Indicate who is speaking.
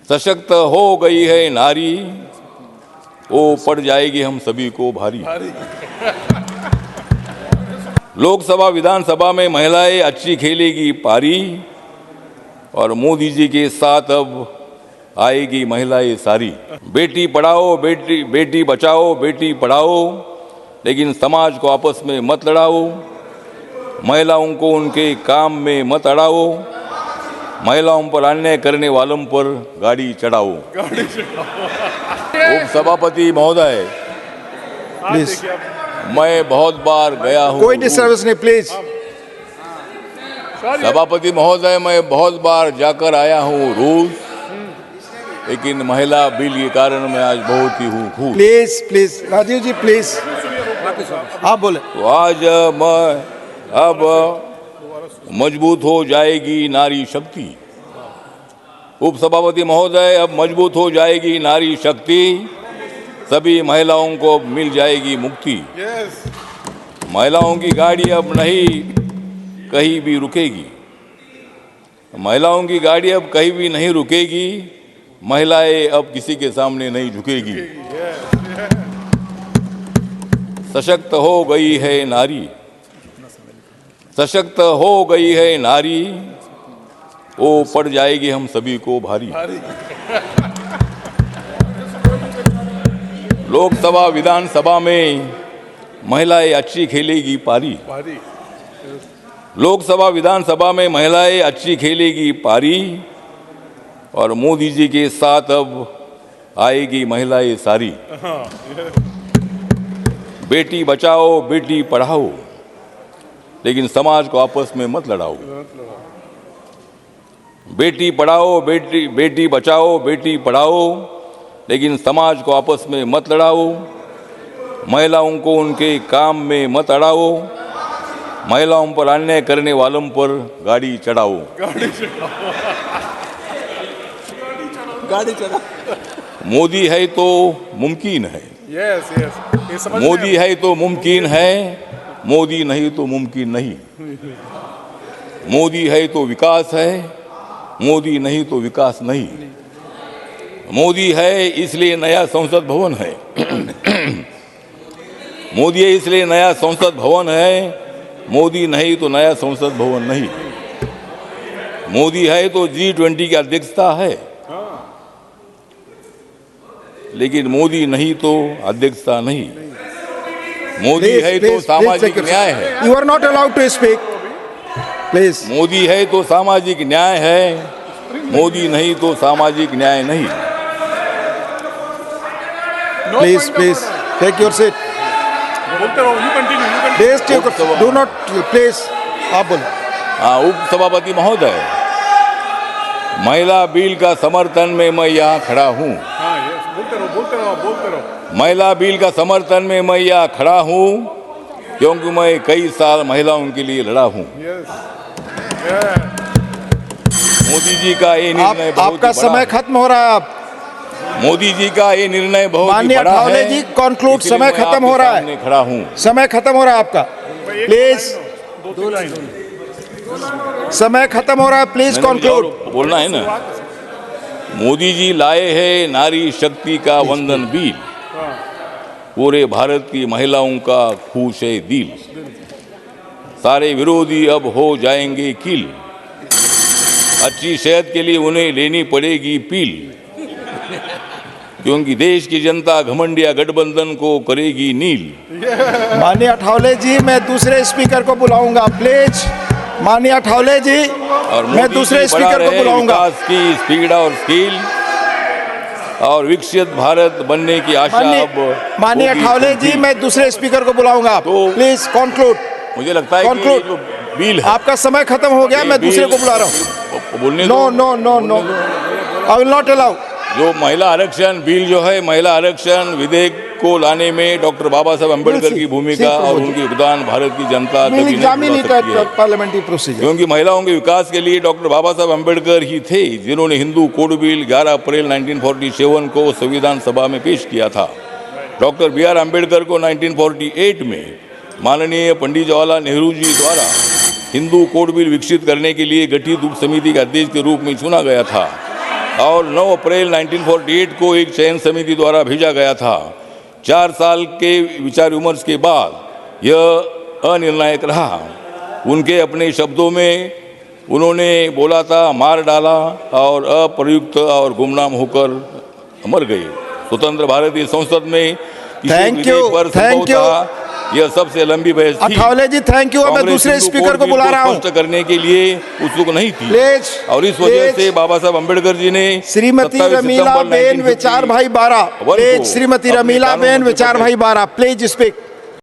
Speaker 1: सशक्त हो गई है नारी, वो पड़ जाएगी हम सभी को भारी। लोकसभा विधानसभा में महिलाएं अच्छी खेलेगी पारी, और मोदी जी के साथ अब आएगी महिलाएं सारी। बेटी पढ़ाओ, बेटी बचाओ, बेटी पढ़ाओ, लेकिन समाज को आपस में मत लड़ाओ। महिलाओं को उनके काम में मत अड़ाओ। महिलाओं पर अन्याय करने वालों पर गाड़ी चढ़ाओ। उप सभापति महोदय,
Speaker 2: प्लीज,
Speaker 1: मैं बहुत बार गया हूँ।
Speaker 2: कोई डिस्टर्बेंस नहीं, प्लीज।
Speaker 1: सभापति महोदय, मैं बहुत बार जाकर आया हूँ रूस, लेकिन महिला बिल के कारण मैं आज बहुत ही हूँ खुश।
Speaker 2: Please please Rajeev ji, please आप बोले।
Speaker 1: तो आज अब मजबूत हो जाएगी नारी शक्ति। उप सभापति महोदय, अब मजबूत हो जाएगी नारी शक्ति, सभी महिलाओं को मिल जाएगी मुक्ति। महिलाओं की गाड़ी अब नहीं कहीं भी रुकेगी। महिलाओं की गाड़ी अब कहीं भी नहीं रुकेगी। महिलाएं अब किसी के सामने नहीं झुकेगी। सशक्त हो गई है नारी, सशक्त हो गई है नारी, वो पड़ जाएगी हम सभी को भारी। लोकसभा विधानसभा में महिलाएं अच्छी खेलेगी पारी। लोकसभा विधानसभा में महिलाएं अच्छी खेलेगी पारी, और मोदी जी के साथ अब आएगी महिलाएं सारी। बेटी बचाओ, बेटी पढ़ाओ, लेकिन समाज को आपस में मत लड़ाओ। बेटी पढ़ाओ, बेटी बचाओ, बेटी पढ़ाओ, लेकिन समाज को आपस में मत लड़ाओ। महिलाओं को उनके काम में मत अड़ाओ। महिलाओं पर अन्याय करने वालों पर गाड़ी चढ़ाओ।
Speaker 2: गाड़ी चला।
Speaker 1: मोदी है तो मुमकिन है। मोदी है तो मुमकिन है, मोदी नहीं तो मुमकिन नहीं। मोदी है तो विकास है, मोदी नहीं तो विकास नहीं। मोदी है इसलिए नया संसद भवन है। मोदी है इसलिए नया संसद भवन है, मोदी नहीं तो नया संसद भवन नहीं। मोदी है तो G20 की अध्यक्षता है, लेकिन मोदी नहीं तो अध्यक्षता नहीं। मोदी है तो सामाजिक न्याय है।
Speaker 2: You are not allowed to speak, please.
Speaker 1: Modi है तो सामाजिक न्याय है, मोदी नहीं तो सामाजिक न्याय नहीं।
Speaker 2: Please please take your seat. Do not, please आप बोले।
Speaker 1: हाँ, उप सभापति महोदय, महिला बिल का समर्थन में मैं यहाँ खड़ा हूँ। महिला बिल का समर्थन में मैं यहाँ खड़ा हूँ, क्योंकि मैं कई साल महिलाओं के लिए लड़ा हूँ। मोदी जी का ये निर्णय बहुत
Speaker 2: आपका समय खत्म हो रहा है। आप
Speaker 1: मोदी जी का ये निर्णय बहुत ही
Speaker 2: माननीय
Speaker 1: बड़ा है।
Speaker 2: ठावले जी, कंक्लूड। समय खत्म हो रहा है।
Speaker 1: खड़ा हूँ।
Speaker 2: समय खत्म हो रहा है आपका, प्लीज। समय खत्म हो रहा है, प्लीज कंक्लूड।
Speaker 1: बोलना है ना। मोदी जी लाए हैं नारी शक्ति का वंदन बिल, पूरे भारत की महिलाओं का खुश है दिल। सारे विरोधी अब हो जाएंगे किल, अच्छी सेहत के लिए उन्हें लेनी पड़ेगी पील, क्योंकि देश की जनता घमंडिया गठबंधन को करेगी नील।
Speaker 2: माननीय ठावले जी, मैं दूसरे स्पीकर को बुलाऊंगा, प्लीज। माननीय ठावले जी,
Speaker 1: और
Speaker 2: मैं दूसरे स्पीकर को बुलाऊंगा।
Speaker 1: विकास की स्पीड और स्किल और विकसित भारत बनने की आशा अब।
Speaker 2: माननीय ठावले जी, मैं दूसरे स्पीकर को बुलाऊंगा,
Speaker 1: तो
Speaker 2: प्लीज कंक्लूड।
Speaker 1: मुझे लगता है कि ये जो बिल है,
Speaker 2: आपका समय खत्म हो गया, मैं दूसरे को बुला रहा हूँ।
Speaker 1: बोलने
Speaker 2: no no no no, I will not allow.
Speaker 1: जो महिला आरक्षण बिल जो है, महिला आरक्षण विधेयक को लाने में डॉक्टर बाबा साहब अम्बेडकर की भूमिका और उनकी योगदान भारत की जनता कभी नहीं भुला सकती है।
Speaker 2: पार्लियामेंट्री प्रोसीजर,
Speaker 1: क्योंकि महिलाओं के विकास के लिए डॉक्टर बाबा साहब अम्बेडकर ही थे जिन्होंने हिंदू कोड बिल 11 अप्रैल 1947 को संविधान सभा में पेश किया था। डॉक्टर BR अम्बेडकर को 1948 में माननीय पंडित जवाहरलाल नेहरू जी द्वारा हिंदू कोड बिल विकसित करने के लिए गठित उप समिति के अध्यक्ष के रूप में चुना गया था। और 9 अप्रैल 1948 को एक चयन समिति द्वारा भेजा गया था। 4 साल के विचार विमर्श के बाद यह अनिर्णायक रहा। उनके अपने शब्दों में उन्होंने बोला था, मार डाला और अप्रयुक्त और गुमनाम होकर मर गए। स्वतंत्र भारतीय संसद में
Speaker 2: थैंक यू।
Speaker 1: यह सबसे लंबी बहस थी।
Speaker 2: अठावले जी थैंक यू। मैं दूसरे स्पीकर को बुला रहा हूँ।
Speaker 1: स्पष्ट करने के लिए उत्सुक नहीं थी
Speaker 2: प्लीज,
Speaker 1: और इस वजह से बाबा साहब अम्बेडकर जी ने
Speaker 2: श्रीमती रमीला बेन विचार भाई 12 प्लीज, श्रीमती रमीला बेन विचार भाई 12 प्लीज स्पीक।